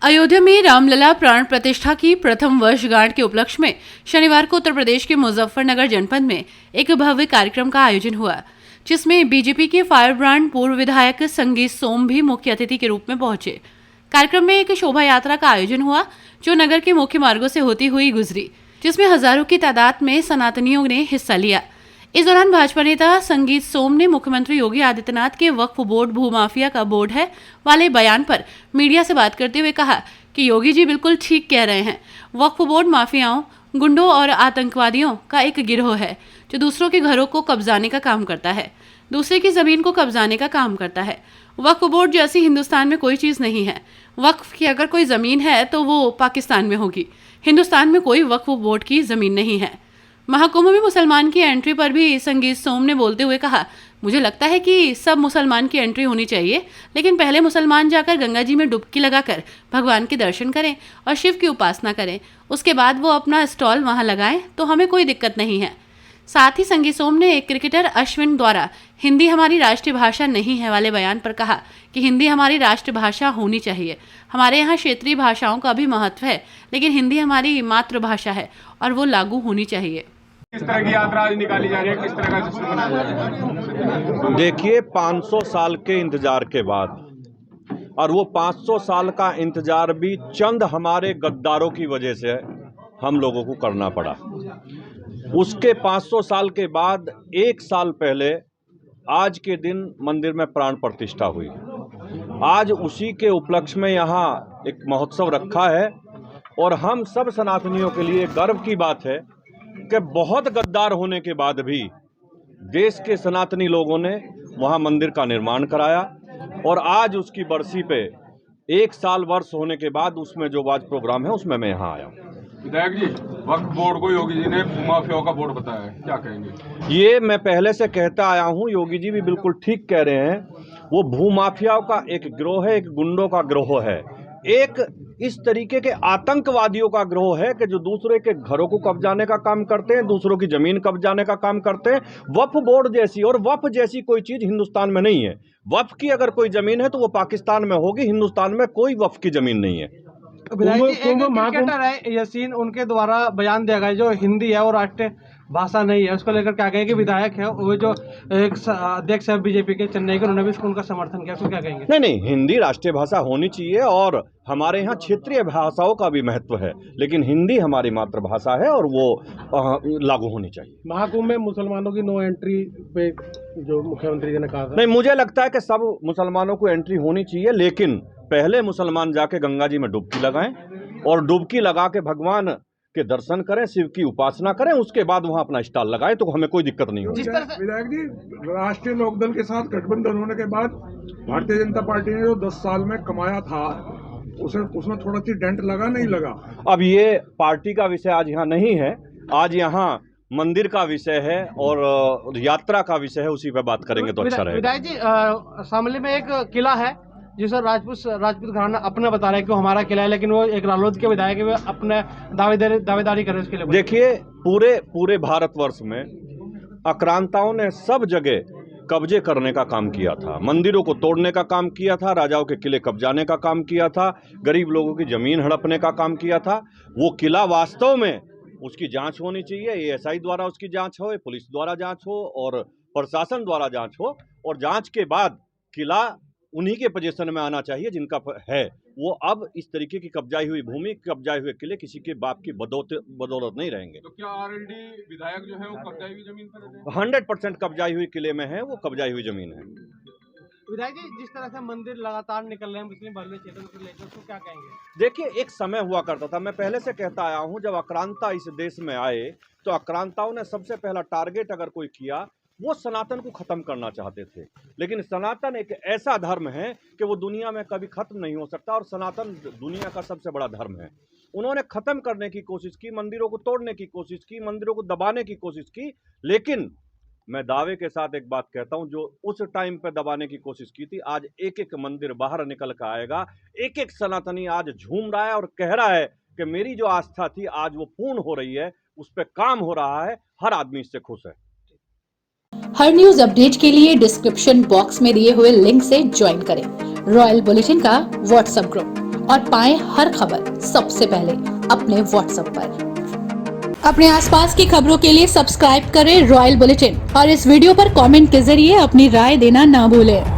अयोध्या में रामलला प्राण प्रतिष्ठा की प्रथम वर्षगांठ के उपलक्ष्य में शनिवार को उत्तर प्रदेश के मुजफ्फरनगर जनपद में एक भव्य कार्यक्रम का आयोजन हुआ, जिसमें बीजेपी के फायर ब्रांड पूर्व विधायक संगीत सोम भी मुख्य अतिथि के रूप में पहुंचे। कार्यक्रम में एक शोभा यात्रा का आयोजन हुआ, जो नगर के मुख्य मार्गों से होती हुई गुजरी, जिसमें हजारों की तादाद में सनातनियों ने हिस्सा लिया। इस दौरान भाजपा नेता संगीत सोम ने मुख्यमंत्री योगी आदित्यनाथ के वक्फ बोर्ड भूमाफिया का बोर्ड है वाले बयान पर मीडिया से बात करते हुए कहा कि योगी जी बिल्कुल ठीक कह रहे हैं। वक्फ बोर्ड माफियाओं, गुंडों और आतंकवादियों का एक गिरोह है जो दूसरों के घरों को कब्जाने का काम करता है, दूसरे की जमीन को कब्जाने का काम करता है। वक्फ बोर्ड जैसी हिंदुस्तान में कोई चीज नहीं है। वक्फ की अगर कोई जमीन है तो वो पाकिस्तान में होगी। हिंदुस्तान में कोई वक्फ बोर्ड की जमीन नहीं है। महाकुंभ में मुसलमान की एंट्री पर भी संगीत सोम ने बोलते हुए कहा, मुझे लगता है कि सब मुसलमान की एंट्री होनी चाहिए, लेकिन पहले मुसलमान जाकर गंगा जी में डुबकी लगाकर भगवान के दर्शन करें और शिव की उपासना करें, उसके बाद वो अपना स्टॉल वहां लगाएं तो हमें कोई दिक्कत नहीं है। साथ ही संगीत सोम ने एक क्रिकेटर अश्विन द्वारा हिंदी हमारी राष्ट्रीय भाषा नहीं है वाले बयान पर कहा कि हिंदी हमारी राष्ट्रीय भाषा होनी चाहिए। हमारे यहाँ क्षेत्रीय भाषाओं का भी महत्व है, लेकिन हिंदी हमारी मातृभाषा है और वो लागू होनी चाहिए। किस तरह की यात्रा आज निकाली जा रही है, किस तरह का जश्न मनाया जा रहा है? देखिए, 500 साल के इंतजार के बाद, और वो 500 साल का इंतजार भी चंद हमारे गद्दारों की वजह से हम लोगों को करना पड़ा। उसके 500 साल के बाद 1 साल पहले आज के दिन मंदिर में प्राण प्रतिष्ठा हुई। आज उसी के उपलक्ष्य में यहाँ एक महोत्सव रखा है और हम सब सनातनियों के लिए गर्व की बात है कि बहुत गद्दार होने के बाद भी देश के सनातनी लोगों ने वहाँ मंदिर का निर्माण कराया और आज उसकी बरसी पे 1 साल वर्ष होने के बाद उसमें जो आज प्रोग्राम है उसमें मैं यहाँ आया हूँ। विधायक जी, वक्फ बोर्ड को योगी जी ने भूमाफियाओं का बोर्ड बताया है, क्या कहेंगे? ये मैं पहले से कहता आया हूँ, योगी जी भी बिल्कुल ठीक कह रहे हैं। वो भूमाफियाओं का एक गिरोह है, एक गुंडों का गिरोह है, एक इस तरीके के आतंकवादियों का गिरोह है कि जो दूसरे के घरों को कब्जाने का काम करते हैं, दूसरों की जमीन कब्जाने का काम करते हैं। वक्फ बोर्ड जैसी और वक्फ जैसी कोई चीज हिंदुस्तान में नहीं है। वक्फ की अगर कोई जमीन है तो वो पाकिस्तान में होगी, हिंदुस्तान में कोई वक्फ की जमीन नहीं है। क्रिकेटर है यासीन, उनके द्वारा बयान दिया गया जो हिंदी है और राष्ट्रीय भाषा नहीं है, उसको लेकर क्या कहेंगे? कि विधायक है वो जो एक अध्यक्ष है बीजेपी के चेन्नई के, उन्होंने भी उनका समर्थन किया, उसको क्या कहेंगे? नहीं, हिंदी राष्ट्रीय भाषा होनी चाहिए और हमारे यहाँ क्षेत्रीय भाषाओं का भी महत्व है, लेकिन हिंदी हमारी मातृभाषा है और वो लागू होनी चाहिए। महाकुंभ में मुसलमानों की नो एंट्री पे जो मुख्यमंत्री जी ने कहा था, नहीं, मुझे लगता है कि सब मुसलमानों को एंट्री होनी चाहिए, लेकिन पहले मुसलमान जाके गंगा जी में डुबकी लगाएं और डुबकी लगा के भगवान के दर्शन करें, शिव की उपासना करें, उसके बाद वहां अपना स्टॉल लगाएं तो हमें कोई दिक्कत नहीं होगी। विधायक जी, राष्ट्रीय लोकदल के साथ गठबंधन होने के बाद भारतीय जनता पार्टी ने जो 10 साल में कमाया था उसमें थोड़ा सी डेंट लगा, नहीं लगा? अब ये पार्टी का विषय आज यहाँ नहीं है, आज यहाँ मंदिर का विषय है और यात्रा का विषय है, उसी पे बात करेंगे तो अच्छा रहेगा। विधायक जी, शामली में एक किला है जिसे राजपूत घराना अपना बता रहा है कि हमारा किला है, लेकिन वो एक रालोद के विधायक है, अपने दावेदारी करे उसके लिए। देखिए, पूरे भारतवर्ष में आक्रांताओं ने सब जगह कब्जे करने का काम किया था, मंदिरों को तोड़ने का काम किया था, राजाओं के किले कब्जाने का काम किया था, गरीब लोगों की जमीन हड़पने का काम किया था। वो किला वास्तव में उसकी जांच होनी चाहिए, ASI द्वारा उसकी जांच हो, पुलिस द्वारा जांच हो और प्रशासन द्वारा जांच हो, और जांच के बाद किला उन्हीं के पोजीशन में आना चाहिए जिनका है। वो अब इस तरीके की कब्जाई हुई भूमि, कब्जाए हुए किले किसी के बाप की बदौलत नहीं रहेंगे। तो क्या RLD विधायक जो है वो कब्जाई हुई जमीन पर रहते हैं? 100% कब्जाई हुई किले में है, वो कब्जाई हुई जमीन है। विधायक जी, जिस तरह से मंदिर लगातार निकल रहे हैं मुस्लिम बहुल क्षेत्र को लेकर, उसको क्या कहेंगे? देखिए, एक समय हुआ करता था, मैं पहले से कहता आया हूं, जब आक्रांता इस देश में आए तो आक्रांताओं ने सबसे पहला टारगेट अगर कोई किया, वो सनातन को खत्म करना चाहते थे। लेकिन सनातन एक ऐसा धर्म है कि वो दुनिया में कभी खत्म नहीं हो सकता और सनातन दुनिया का सबसे बड़ा धर्म है। उन्होंने खत्म करने की कोशिश की, मंदिरों को तोड़ने की कोशिश की, मंदिरों को दबाने की कोशिश की, लेकिन मैं दावे के साथ एक बात कहता हूं, जो उस टाइम पे दबाने की कोशिश की थी, आज एक एक मंदिर बाहर निकल कर आएगा। एक एक सनातनी आज झूम रहा है और कह रहा है कि मेरी जो आस्था थी आज वो पूर्ण हो रही है, उस पर काम हो रहा है, हर आदमी इससे खुश है। हर न्यूज अपडेट के लिए डिस्क्रिप्शन बॉक्स में दिए हुए लिंक से ज्वाइन करें रॉयल बुलेटिन का व्हाट्सएप ग्रुप और पाएं हर खबर सबसे पहले अपने व्हाट्सएप पर। अपने आसपास की खबरों के लिए सब्सक्राइब करें रॉयल बुलेटिन और इस वीडियो पर कमेंट के जरिए अपनी राय देना ना भूलें।